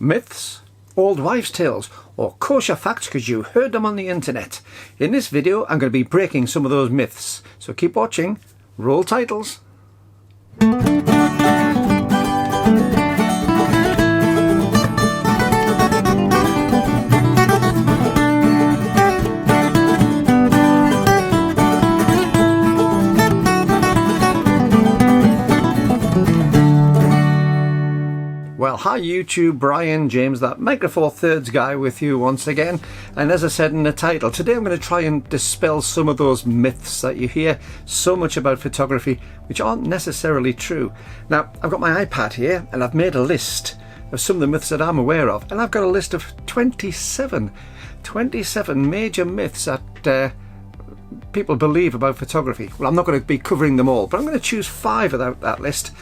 Myths, old wives' tales, or kosher facts because you heard them on the internet. In this video I'm going to be breaking some of those myths, so keep watching. Roll titles. Well, hi YouTube, Brian James, that Micro Four Thirds guy with you once again. And as I said in the title, today I'm going to try and dispel some of those myths that you hear so much about photography, which aren't necessarily true. Now, I've got my iPad here and I've made a list of some of the myths that I'm aware of. And I've got a list of 27 major myths that people believe about photography. Well, I'm not going to be covering them all, but I'm going to choose 5 out that list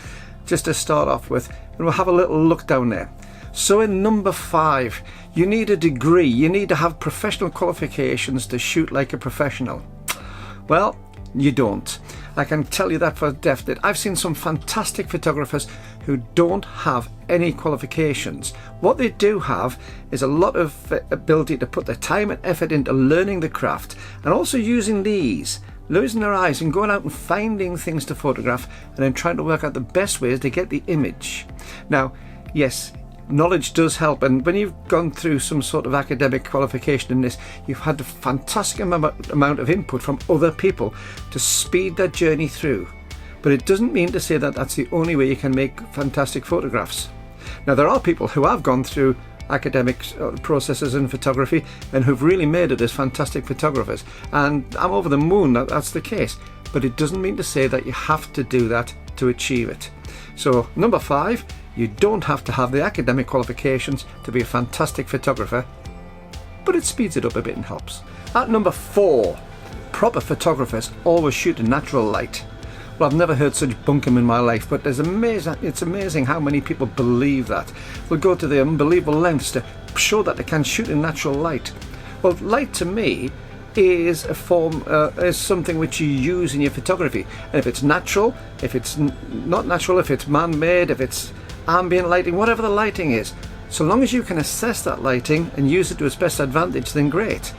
just to start off with, and we'll have a little look down there. So in number 5, you need a degree, you need to have professional qualifications to shoot like a professional. Well, you don't. I can tell you that for definite. I've seen some fantastic photographers who don't have any qualifications. What they do have is a lot of ability to put their time and effort into learning the craft, and also using these, losing their eyes and going out and finding things to photograph and then trying to work out the best ways to get the image. Now, yes, knowledge does help, and when you've gone through some sort of academic qualification in this, you've had a fantastic amount of input from other people to speed that journey through. But it doesn't mean to say that that's the only way you can make fantastic photographs. Now, there are people who have gone through academic processes in photography and who've really made it as fantastic photographers, and I'm over the moon that that's the case, but it doesn't mean to say that you have to do that to achieve it. So number 5, you don't have to have the academic qualifications to be a fantastic photographer, but it speeds it up a bit and helps. At number 4, proper photographers always shoot in natural light. Well, I've never heard such bunkum in my life, but it's amazing how many people believe that. They'll go to the unbelievable lengths to show that they can shoot in natural light. Well, light to me is a form, is something which you use in your photography. And if it's natural, if it's not natural, if it's man-made, if it's ambient lighting, whatever the lighting is, so long as you can assess that lighting and use it to its best advantage, then great.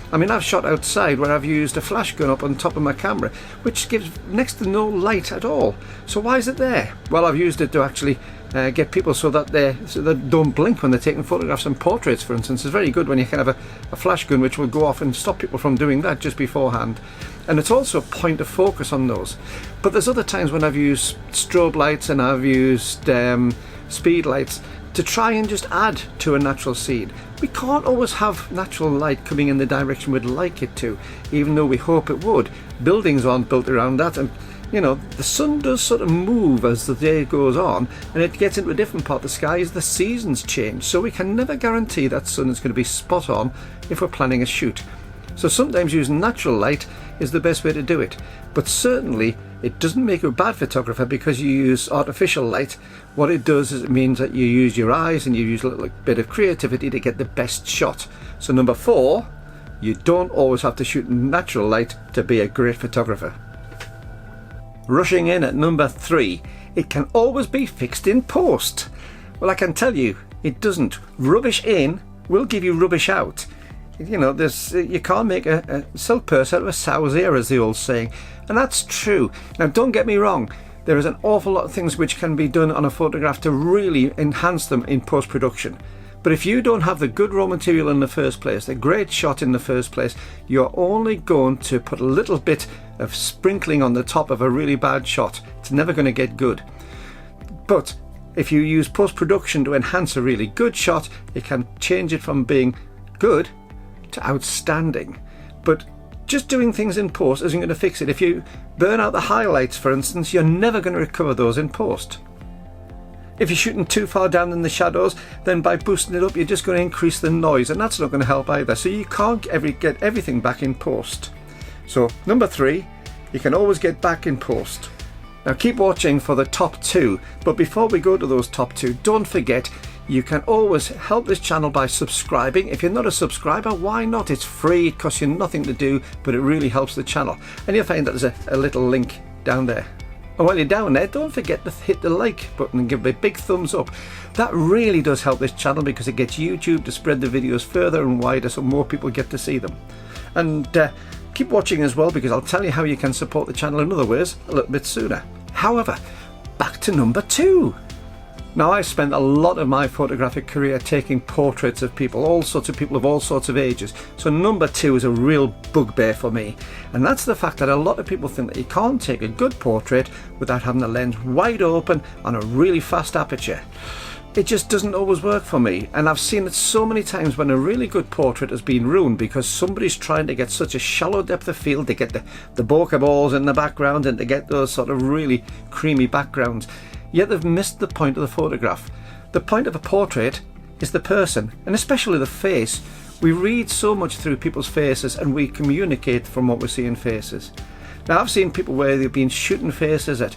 I mean, I've shot outside where I've used a flash gun up on top of my camera, which gives next to no light at all. So why is it there? Well, I've used it to actually get people so that they don't blink when they're taking photographs and portraits, for instance. It's very good when you can have a flash gun which will go off and stop people from doing that just beforehand. And it's also a point of focus on those. But there's other times when I've used strobe lights and I've used speed lights to try and just add to a natural scene. We can't always have natural light coming in the direction we'd like it to, even though we hope it would. Buildings aren't built around that, and you know, the sun does sort of move as the day goes on, and it gets into a different part of the sky as the seasons change, so we can never guarantee that sun is going to be spot on if we're planning a shoot. So sometimes using natural light is the best way to do it, but certainly it doesn't make you a bad photographer because you use artificial light. What it does is it means that you use your eyes and you use a little bit of creativity to get the best shot. So number 4, you don't always have to shoot in natural light to be a great photographer. Rushing in at number 3, it can always be fixed in post. Well, I can tell you, it doesn't. Rubbish in will give you rubbish out. You know, you can't make a silk purse out of a sow's ear, as the old saying, and that's true. Now, don't get me wrong, there is an awful lot of things which can be done on a photograph to really enhance them in post-production. But if you don't have the good raw material in the first place, the great shot in the first place, you're only going to put a little bit of sprinkling on the top of a really bad shot. It's never going to get good. But if you use post-production to enhance a really good shot, it can change it from being good to outstanding. But just doing things in post isn't going to fix it. If you burn out the highlights, for instance, you're never going to recover those in post. If you're shooting too far down in the shadows, then by boosting it up you're just going to increase the noise, and that's not going to help either. So you can't get everything back in post. So number 3, you can always get back in post. Now keep watching for the top 2, but before we go to those top 2, don't forget you can always help this channel by subscribing. If you're not a subscriber, why not? It's free, it costs you nothing to do, but it really helps the channel. And you'll find that there's a little link down there. And while you're down there, don't forget to hit the like button and give it a big thumbs up. That really does help this channel because it gets YouTube to spread the videos further and wider so more people get to see them. And keep watching as well, because I'll tell you how you can support the channel in other ways a little bit sooner. However, back to number 2. Now, I spent a lot of my photographic career taking portraits of people, all sorts of people of all sorts of ages. So number 2 is a real bugbear for me. And that's the fact that a lot of people think that you can't take a good portrait without having the lens wide open on a really fast aperture. It just doesn't always work for me. And I've seen it so many times when a really good portrait has been ruined because somebody's trying to get such a shallow depth of field to get the bokeh balls in the background and to get those sort of really creamy backgrounds. Yet they've missed the point of the photograph. The point of a portrait is the person, and especially the face. We read so much through people's faces and we communicate from what we see in faces. Now, I've seen people where they've been shooting faces at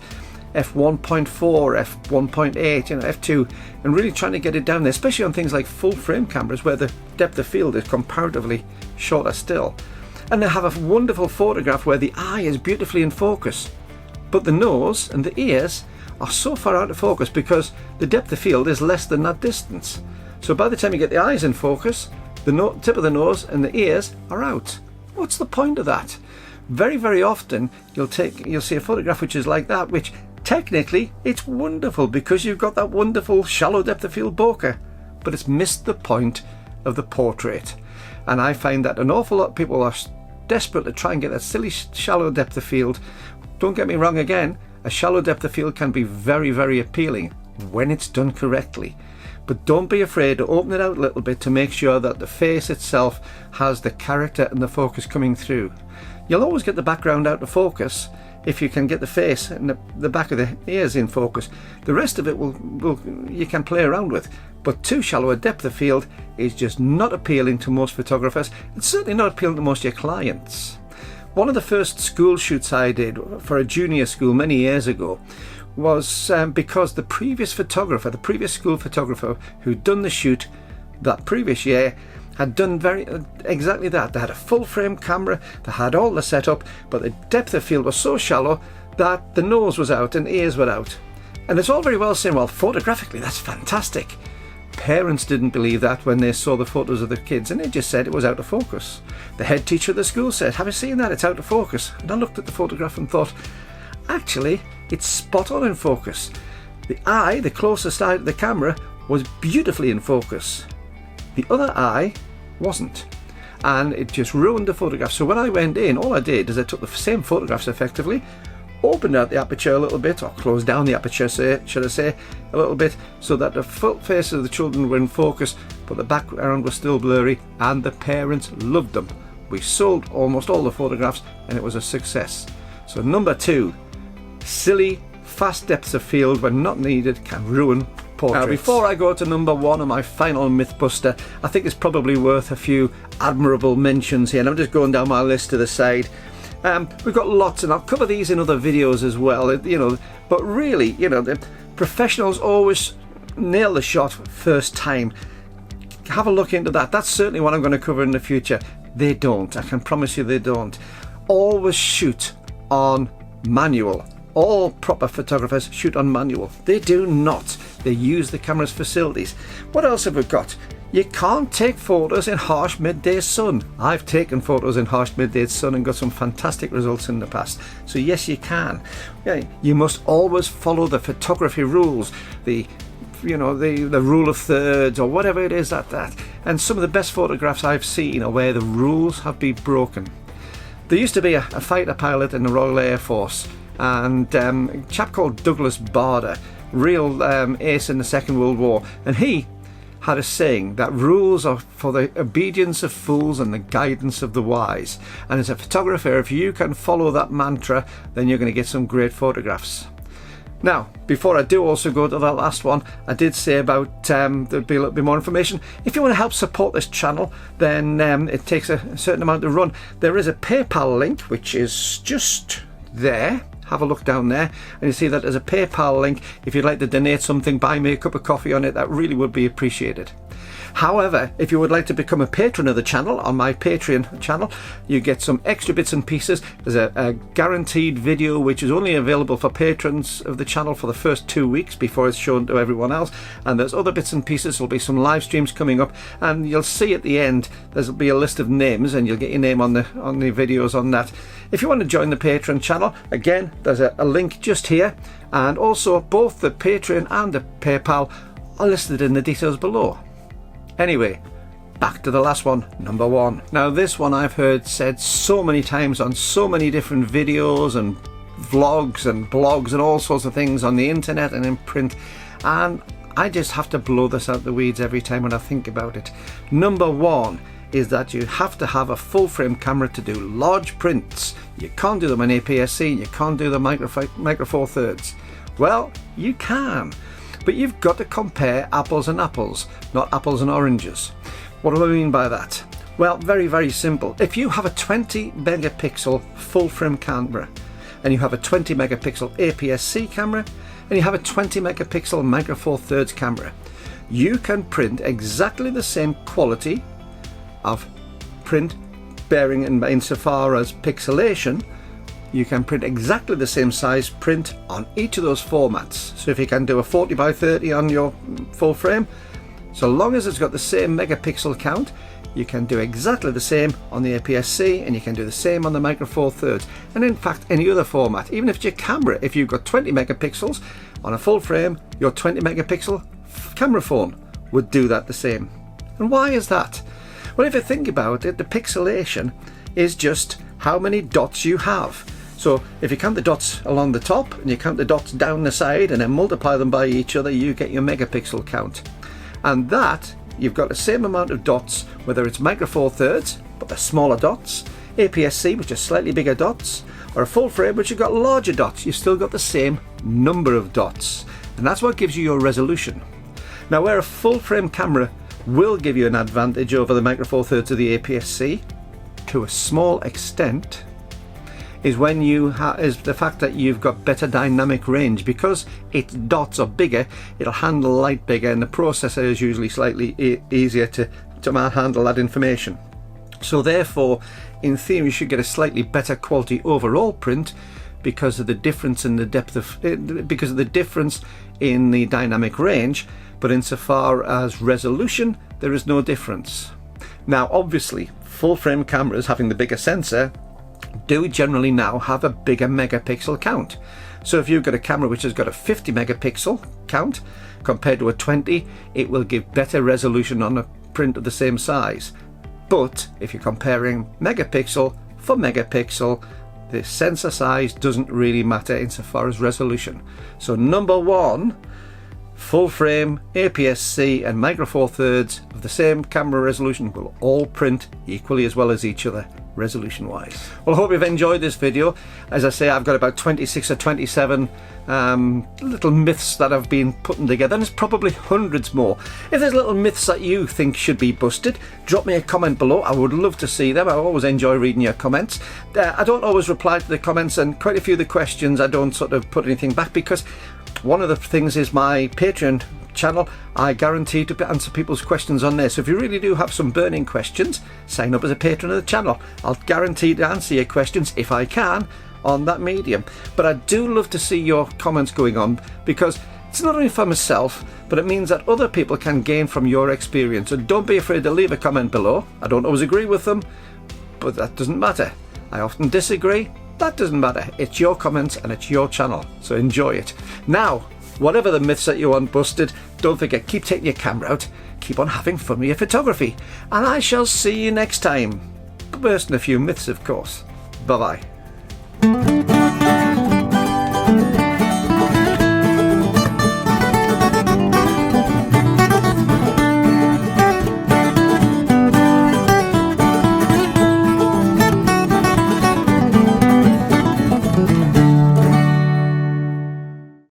f1.4, f1.8, f2, and really trying to get it down there, especially on things like full frame cameras where the depth of field is comparatively shorter still. And they have a wonderful photograph where the eye is beautifully in focus, but the nose and the ears are so far out of focus because the depth of field is less than that distance. So by the time you get the eyes in focus, the tip of the nose and the ears are out. What's the point of that? Very, very often you'll see a photograph which is like that, which technically it's wonderful because you've got that wonderful shallow depth of field bokeh, but it's missed the point of the portrait. And I find that an awful lot of people are desperate to try and get that silly shallow depth of field. Don't get me wrong again, a shallow depth of field can be very, very appealing when it's done correctly. But don't be afraid to open it out a little bit to make sure that the face itself has the character and the focus coming through. You'll always get the background out of focus if you can get the face and the back of the ears in focus. The rest of it you can play around with. But too shallow a depth of field is just not appealing to most photographers. It's certainly not appealing to most of your clients. One of the first school shoots I did for a junior school many years ago was because the previous school photographer who'd done the shoot that previous year had done exactly that. They had a full frame camera, they had all the setup, but the depth of field was so shallow that the nose was out and ears were out. And it's all very well saying, well, photographically that's fantastic. Parents didn't believe that when they saw the photos of the kids, and they just said it was out of focus. The head teacher of the school said, have you seen that? It's out of focus. And I looked at the photograph and thought, actually, it's spot on in focus. The eye, the closest eye to the camera, was beautifully in focus. The other eye wasn't. And it just ruined the photograph. So when I went in, all I did is I took the same photographs effectively, opened out the aperture a little bit, or closed down the aperture, should I say, a little bit, so that the full faces of the children were in focus, but the background was still blurry, and the parents loved them. We sold almost all the photographs, and it was a success. So number 2, silly, fast depths of field when not needed can ruin portraits. Now, before I go to number 1 of my final mythbuster, I think it's probably worth a few admirable mentions here, and I'm just going down my list to the side. We've got lots, and I'll cover these in other videos as well, but really, the professionals always nail the shot first time. Have a look into that. That's certainly what I'm going to cover in the future. They don't. I can promise you they don't. Always shoot on manual. All proper photographers shoot on manual. They do not. They use the camera's facilities. What else have we got? You can't take photos in harsh midday sun. I've taken photos in harsh midday sun and got some fantastic results in the past. So yes, you can. You must always follow the photography rules, the rule of thirds, or whatever it is that. And some of the best photographs I've seen are where the rules have been broken. There used to be a fighter pilot in the Royal Air Force, and a chap called Douglas Bader, real ace in the Second World War, and he had a saying that rules are for the obedience of fools and the guidance of the wise. And as a photographer, if you can follow that mantra, then you're going to get some great photographs. Now, before I do also go to that last one, I did say about there'd be a little bit more information. If you want to help support this channel, then it takes a certain amount to run. There is a PayPal link, which is just there. Have a look down there, and you see that there's a PayPal link. If you'd like to donate something, buy me a cup of coffee on it, that really would be appreciated. However, if you would like to become a patron of the channel, on my Patreon channel, you get some extra bits and pieces. There's a guaranteed video which is only available for patrons of the channel for the first 2 weeks before it's shown to everyone else, and there's other bits and pieces. There'll be some live streams coming up, and you'll see at the end there'll be a list of names, and you'll get your name on the videos on that. If you want to join the Patreon channel, again, there's a link just here, and also both the Patreon and the PayPal are listed in the details below. Anyway, back to the last one, number 1. Now this one I've heard said so many times on so many different videos and vlogs and blogs and all sorts of things on the internet and in print, and I just have to blow this out the weeds every time when I think about it. Number 1 is that you have to have a full frame camera to do large prints. You can't do them on APS-C, you can't do the Micro Four Thirds. Well, you can, but you've got to compare apples and apples, not apples and oranges. What do I mean by that? Well, very, very simple. If you have a 20 megapixel full frame camera, and you have a 20 megapixel APS-C camera, and you have a 20 megapixel Micro Four Thirds camera, you can print exactly the same quality of print, bearing insofar as pixelation. You can print exactly the same size print on each of those formats. So if you can do a 40 by 30 on your full frame, so long as it's got the same megapixel count, you can do exactly the same on the APS-C, and you can do the same on the Micro Four Thirds, and in fact any other format. Even if it's your camera, if you've got 20 megapixels on a full frame, your 20 megapixel camera phone would do that the same. And why is that? Well, if you think about it, the pixelation is just how many dots you have. So if you count the dots along the top and you count the dots down the side and then multiply them by each other, you get your megapixel count. And that, you've got the same amount of dots, whether it's Micro Four Thirds, but they're smaller dots, APS-C, which are slightly bigger dots, or a full frame, which you've got larger dots. You've still got the same number of dots. And that's what gives you your resolution. Now, where a full frame camera will give you an advantage over the Micro Four Thirds of the APS-C, to a small extent, is when is the fact that you've got better dynamic range. Because its dots are bigger, it'll handle light bigger, and the processor is usually slightly easier to handle that information. So therefore, in theory, you should get a slightly better quality overall print because of the difference in the depth of because of the difference in the dynamic range. But insofar as resolution, there is no difference. Now, obviously, full frame cameras having the bigger sensor do generally now have a bigger megapixel count. So if you've got a camera which has got a 50 megapixel count compared to a 20, it will give better resolution on a print of the same size. But if you're comparing megapixel for megapixel, the sensor size doesn't really matter insofar as resolution. So number 1, full frame, APS-C and Micro Four Thirds of the same camera resolution will all print equally as well as each other, resolution wise. Well, I hope you've enjoyed this video. As I say, I've got about 26 or 27 little myths that I've been putting together, and there's probably hundreds more. If there's little myths that you think should be busted, drop me a comment below. I would love to see them. I always enjoy reading your comments. I don't always reply to the comments, and quite a few of the questions I don't sort of put anything back, because one of the things is my Patreon channel, I guarantee to answer people's questions on there. So if you really do have some burning questions, sign up as a patron of the channel. I'll guarantee to answer your questions if I can on that medium. But I do love to see your comments going on, because it's not only for myself, but it means that other people can gain from your experience. So don't be afraid to leave a comment below. I don't always agree with them, but that doesn't matter. I often disagree. That doesn't matter. It's your comments and it's your channel, so enjoy it. Now, whatever the myths that you want busted, don't forget, keep taking your camera out, keep on having fun with your photography, and I shall see you next time. Bursting a few myths, of course. Bye bye.